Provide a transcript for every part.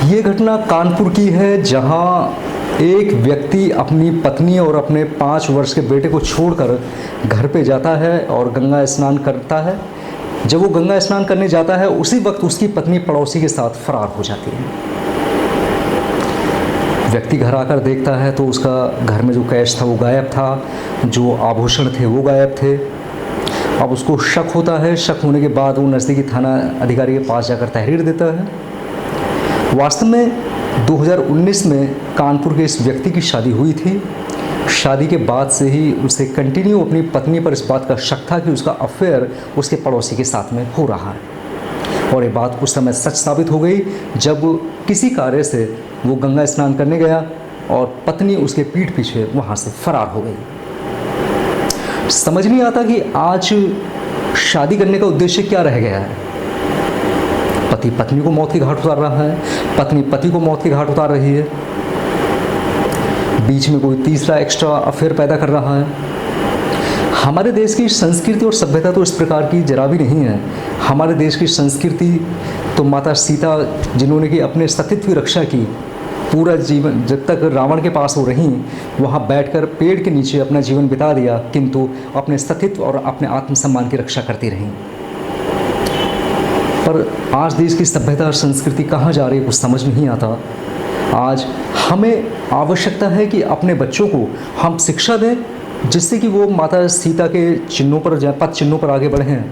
ये घटना कानपुर की है, जहां एक व्यक्ति अपनी पत्नी और अपने 5 वर्ष के बेटे को छोड़कर घर पे जाता है और गंगा स्नान करता है। जब वो गंगा स्नान करने जाता है उसी वक्त उसकी पत्नी पड़ोसी के साथ फरार हो जाती है। व्यक्ति घर आकर देखता है तो उसका घर में जो कैश था वो गायब था, जो आभूषण थे वो गायब थे। अब उसको शक होता है। शक होने के बाद वो नज़दीकी थाना अधिकारी के पास जाकर तहरीर देता है। वास्तव में 2019 में कानपुर के इस व्यक्ति की शादी हुई थी। शादी के बाद से ही उसे कंटिन्यू अपनी पत्नी पर इस बात का शक था कि उसका अफेयर उसके पड़ोसी के साथ में हो रहा है। और ये बात उस समय सच साबित हो गई जब किसी कार्य से वो गंगा स्नान करने गया और पत्नी उसके पीठ पीछे वहाँ से फरार हो गई। समझ नहीं आता कि आज शादी करने का उद्देश्य क्या रह गया है। पति पत्नी को मौत के घाट उतार रहा है, पत्नी पति को मौत के घाट उतार रही है, बीच में कोई तीसरा एक्स्ट्रा अफेयर पैदा कर रहा है। हमारे देश की संस्कृति और सभ्यता तो इस प्रकार की जरा भी नहीं है। हमारे देश की संस्कृति तो माता सीता, जिन्होंने कि अपने सतीत्व की रक्षा की, पूरा जीवन जब तक रावण के पास वो रहीं वहाँ बैठकर पेड़ के नीचे अपना जीवन बिता दिया, किंतु अपने सतीत्व और अपने आत्मसम्मान की रक्षा करती रहीं। पर आज देश की सभ्यता और संस्कृति कहाँ जा रही है कुछ समझ नहीं आता। आज हमें आवश्यकता है कि अपने बच्चों को हम शिक्षा दें जिससे कि वो माता सीता के चिन्हों पर, पद चिन्हों पर आगे बढ़ें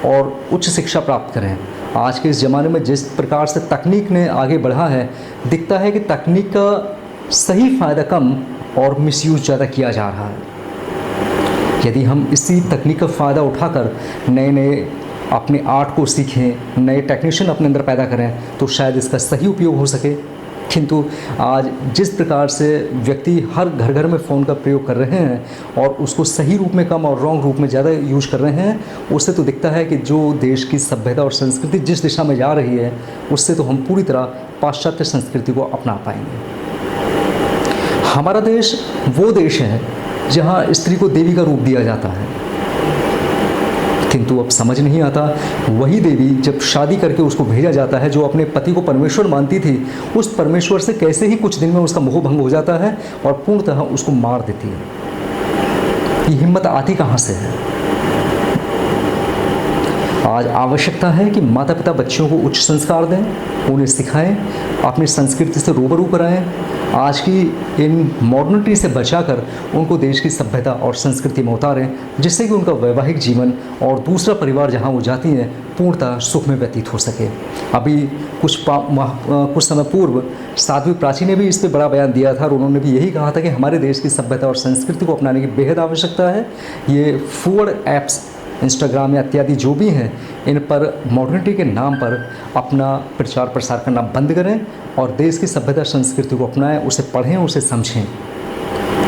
और उच्च शिक्षा प्राप्त करें। आज के इस ज़माने में जिस प्रकार से तकनीक ने आगे बढ़ा है, दिखता है कि तकनीक का सही फ़ायदा कम और मिसयूज़ ज़्यादा किया जा रहा है। यदि हम इसी तकनीक का फ़ायदा उठाकर नए नए अपने आर्ट को सीखें, नए टेक्नीशियन अपने अंदर पैदा करें, तो शायद इसका सही उपयोग हो सके। किंतु आज जिस प्रकार से व्यक्ति हर घर घर में फ़ोन का प्रयोग कर रहे हैं और उसको सही रूप में कम और रॉन्ग रूप में ज़्यादा यूज कर रहे हैं, उससे तो दिखता है कि जो देश की सभ्यता और संस्कृति जिस दिशा में जा रही है, उससे तो हम पूरी तरह पाश्चात्य संस्कृति को अपना पाएंगे। हमारा देश वो देश है जहाँ स्त्री को देवी का रूप दिया जाता है, किंतु अब समझ नहीं आता वही देवी जब शादी करके उसको भेजा जाता है, जो अपने पति को परमेश्वर मानती थी, उस परमेश्वर से कैसे ही कुछ दिन में उसका मोह भंग हो जाता है और पूर्णतः उसको मार देती है। ये हिम्मत आती कहाँ से है? आज आवश्यकता है कि माता पिता बच्चों को उच्च संस्कार दें, उन्हें सिखाएं, अपनी संस्कृति से रूबरू कराएं। आज की इन मॉडर्निटी से बचाकर उनको देश की सभ्यता और संस्कृति में उतारें, जिससे कि उनका वैवाहिक जीवन और दूसरा परिवार जहां वो जाती हैं पूर्णतः सुख में व्यतीत हो सके। अभी कुछ समय पूर्व साध्वी प्राची ने भी इस पर बड़ा बयान दिया था और उन्होंने भी यही कहा था कि हमारे देश की सभ्यता और संस्कृति को अपनाने की बेहद आवश्यकता है। ये फूड ऐप्स, इंस्टाग्राम या इत्यादि जो भी हैं, इन पर मॉडर्निटी के नाम पर अपना प्रचार प्रसार करना बंद करें और देश की सभ्यता संस्कृति को अपनाएं, उसे पढ़ें, उसे समझें।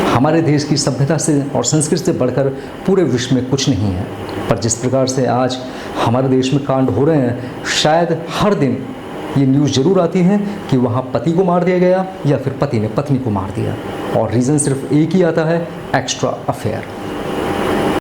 हमारे देश की सभ्यता से और संस्कृति से बढ़कर पूरे विश्व में कुछ नहीं है। पर जिस प्रकार से आज हमारे देश में कांड हो रहे हैं, शायद हर दिन ये न्यूज़ ज़रूर आती है कि वहाँ पति को मार दिया गया या फिर पति ने पत्नी को मार दिया, और रीज़न सिर्फ एक ही आता है, एक्स्ट्रा अफेयर।